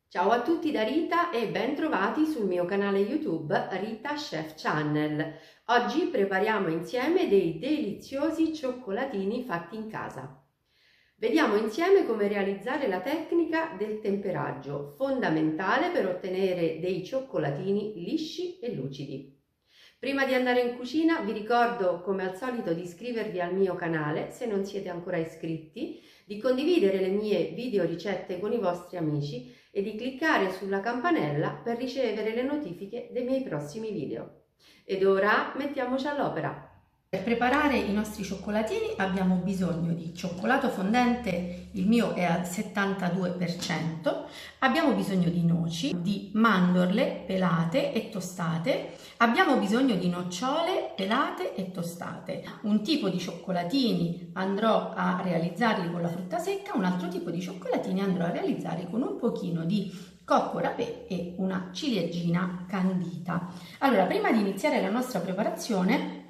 Ciao a tutti da Rita e ben trovati sul mio canale YouTube Rita Chef Channel. Oggi prepariamo insieme dei deliziosi cioccolatini fatti in casa. Vediamo insieme come realizzare la tecnica del temperaggio, fondamentale per ottenere dei cioccolatini lisci e lucidi. Prima di andare in cucina vi ricordo come al solito di iscrivervi al mio canale se non siete ancora iscritti, di condividere le mie video ricette con i vostri amici e di cliccare sulla campanella per ricevere le notifiche dei miei prossimi video. Ed ora mettiamoci all'opera! Per preparare i nostri cioccolatini abbiamo bisogno di cioccolato fondente, il mio è al 72%, abbiamo bisogno di noci, di mandorle pelate e tostate, abbiamo bisogno di nocciole pelate e tostate. Un tipo di cioccolatini andrò a realizzarli con la frutta secca, un altro tipo di cioccolatini andrò a realizzarli con un pochino di cocco râpé e una ciliegina candita. Allora, prima di iniziare la nostra preparazione,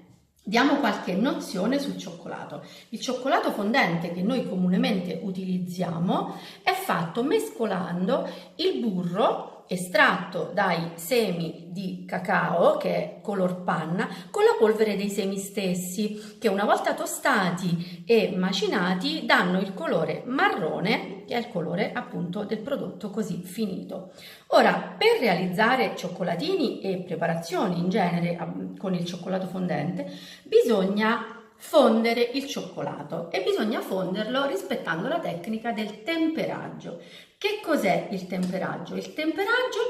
diamo qualche nozione sul cioccolato. Il cioccolato fondente che noi comunemente utilizziamo è fatto mescolando il burro estratto dai semi di cacao, che è color panna, con la polvere dei semi stessi, che una volta tostati e macinati danno il colore marrone, che è il colore appunto del prodotto così finito. Ora, per realizzare cioccolatini e preparazioni in genere con il cioccolato fondente, bisogna fondere il cioccolato e bisogna fonderlo rispettando la tecnica del temperaggio. Che cos'è il temperaggio? Il temperaggio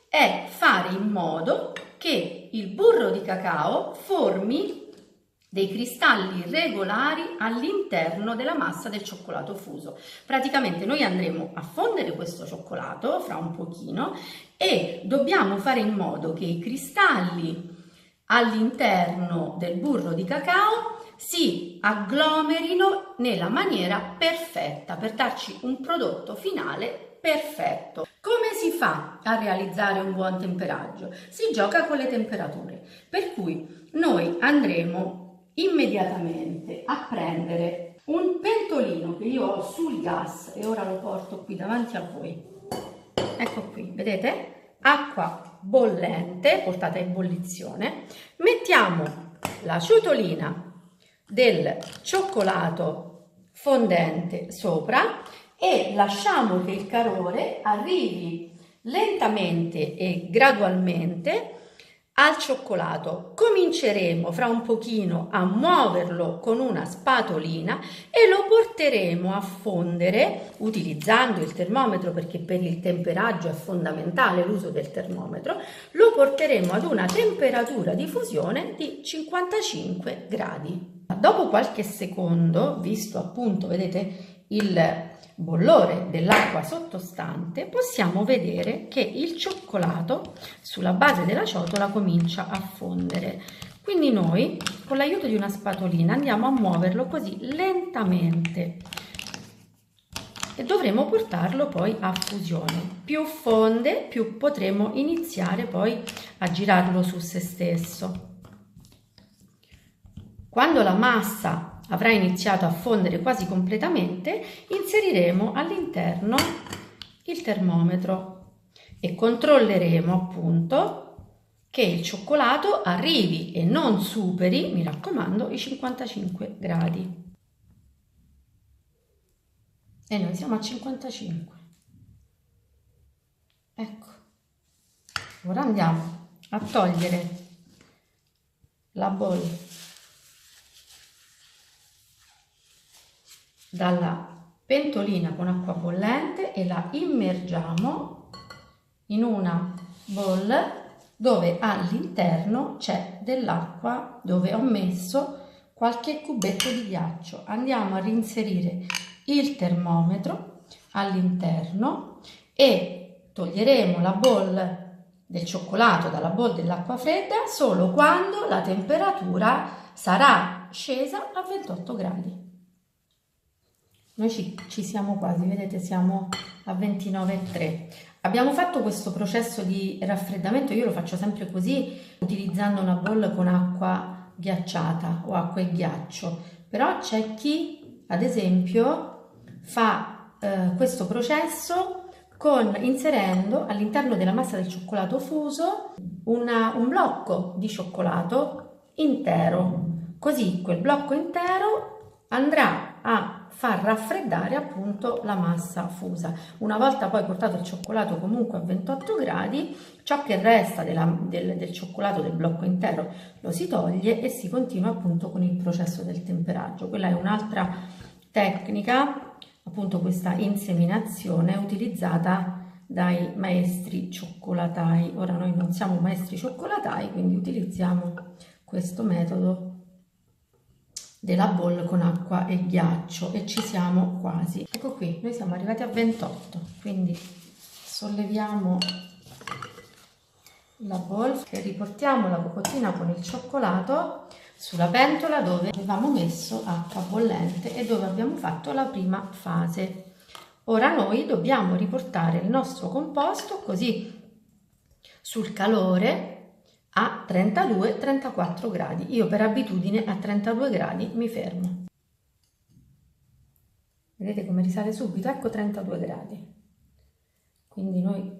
è fare in modo che il burro di cacao formi dei cristalli regolari all'interno della massa del cioccolato fuso. Praticamente noi andremo a fondere questo cioccolato fra un pochino e dobbiamo fare in modo che i cristalli all'interno del burro di cacao si agglomerino nella maniera perfetta per darci un prodotto finale perfetto. Come si fa a realizzare un buon temperaggio? Si gioca con le temperature, per cui noi andremo immediatamente a prendere un pentolino che io ho sul gas e ora lo porto qui davanti a voi. Ecco qui, vedete? Acqua bollente, portata a ebollizione. Mettiamo la ciotolina del cioccolato fondente sopra e lasciamo che il calore arrivi lentamente e gradualmente al cioccolato. Cominceremo fra un pochino a muoverlo con una spatolina e lo porteremo a fondere utilizzando il termometro, perché per il temperaggio è fondamentale l'uso del termometro. Lo porteremo ad una temperatura di fusione di 55 gradi. Dopo qualche secondo, visto appunto, vedete, il bollore dell'acqua sottostante, possiamo vedere che il cioccolato sulla base della ciotola comincia a fondere. Quindi noi con l'aiuto di una spatolina andiamo a muoverlo così lentamente e dovremo portarlo poi a fusione. Più fonde, più potremo iniziare poi a girarlo su se stesso. Quando la massa avrà iniziato a fondere quasi completamente, inseriremo all'interno il termometro e controlleremo appunto che il cioccolato arrivi e non superi, mi raccomando, i 55 gradi. E noi siamo a 55. Ecco. Ora andiamo a togliere la bolla dalla pentolina con acqua bollente e la immergiamo in una bowl dove all'interno c'è dell'acqua, dove ho messo qualche cubetto di ghiaccio. Andiamo a reinserire il termometro all'interno e toglieremo la bowl del cioccolato dalla bowl dell'acqua fredda solo quando la temperatura sarà scesa a 28 gradi. Noi ci siamo quasi, vedete, siamo a 29,3. Abbiamo fatto questo processo di raffreddamento, io lo faccio sempre così, utilizzando una bowl con acqua ghiacciata o acqua e ghiaccio, però c'è chi, ad esempio, fa questo processo inserendo all'interno della massa del cioccolato fuso un blocco di cioccolato intero, così quel blocco intero andrà a far raffreddare appunto la massa fusa. Una volta poi portato il cioccolato comunque a 28 gradi, ciò che resta del cioccolato del blocco intero lo si toglie e si continua appunto con il processo del temperaggio. Quella è un'altra tecnica, appunto questa inseminazione utilizzata dai maestri cioccolatai. Ora noi non siamo maestri cioccolatai, quindi utilizziamo questo metodo della bowl con acqua e ghiaccio e ci siamo quasi. Ecco qui, noi siamo arrivati a 28, quindi solleviamo la bowl e riportiamo la cocottina con il cioccolato sulla pentola dove avevamo messo acqua bollente e dove abbiamo fatto la prima fase. Ora noi dobbiamo riportare il nostro composto così sul calore a 32-34 gradi. Io per abitudine a 32 gradi mi fermo. Vedete come risale subito? Ecco 32 gradi. Quindi noi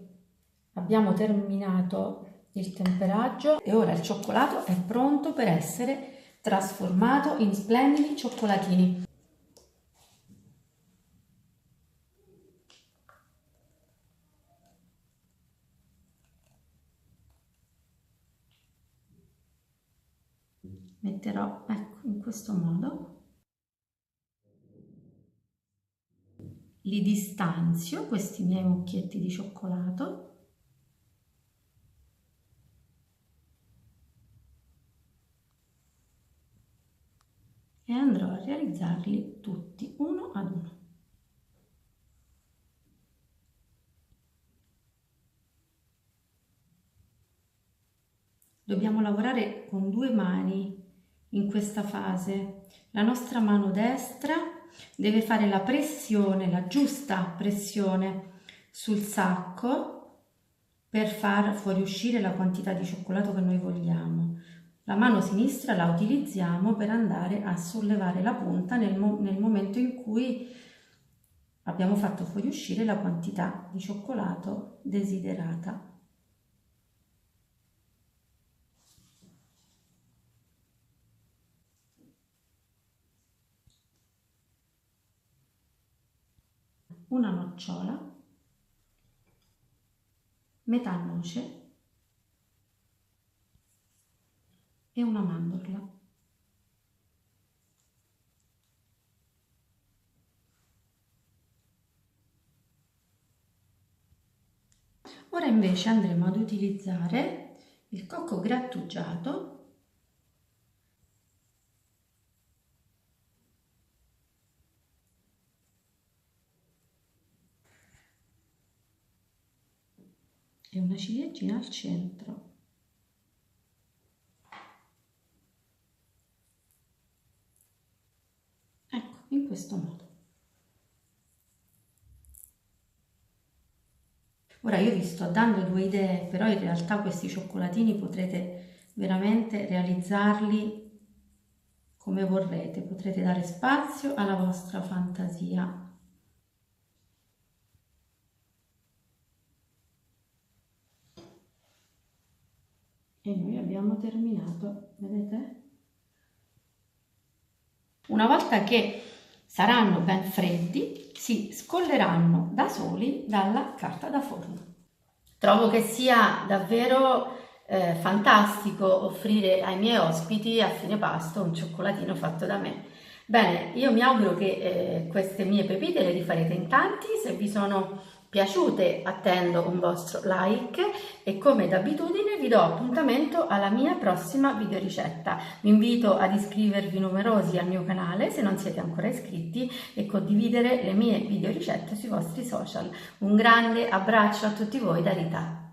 abbiamo terminato il temperaggio e ora il cioccolato è pronto per essere trasformato in splendidi cioccolatini. Metterò, ecco, in questo modo, li distanzio, questi miei mucchietti di cioccolato, e andrò a realizzarli tutti uno ad uno. Dobbiamo lavorare con due mani in questa fase. La nostra mano destra deve fare la pressione, la giusta pressione sul sacco per far fuoriuscire la quantità di cioccolato che noi vogliamo. La mano sinistra la utilizziamo per andare a sollevare la punta nel momento in cui abbiamo fatto fuoriuscire la quantità di cioccolato desiderata. Una nocciola, metà noce e una mandorla. Ora invece andremo ad utilizzare il cocco grattugiato e una ciliegina al centro. Ecco, in questo modo. Ora io vi sto dando due idee, però in realtà questi cioccolatini potrete veramente realizzarli come vorrete, potrete dare spazio alla vostra fantasia. E noi abbiamo terminato, vedete? Una volta che saranno ben freddi, si scolleranno da soli dalla carta da forno. Trovo che sia davvero fantastico offrire ai miei ospiti a fine pasto un cioccolatino fatto da me. Bene, io mi auguro che queste mie pepite le rifarete in tanti. Se vi sono piaciute attendo un vostro like e come d'abitudine vi do appuntamento alla mia prossima videoricetta. Vi invito ad iscrivervi numerosi al mio canale se non siete ancora iscritti e condividere le mie videoricette sui vostri social. Un grande abbraccio a tutti voi da Rita.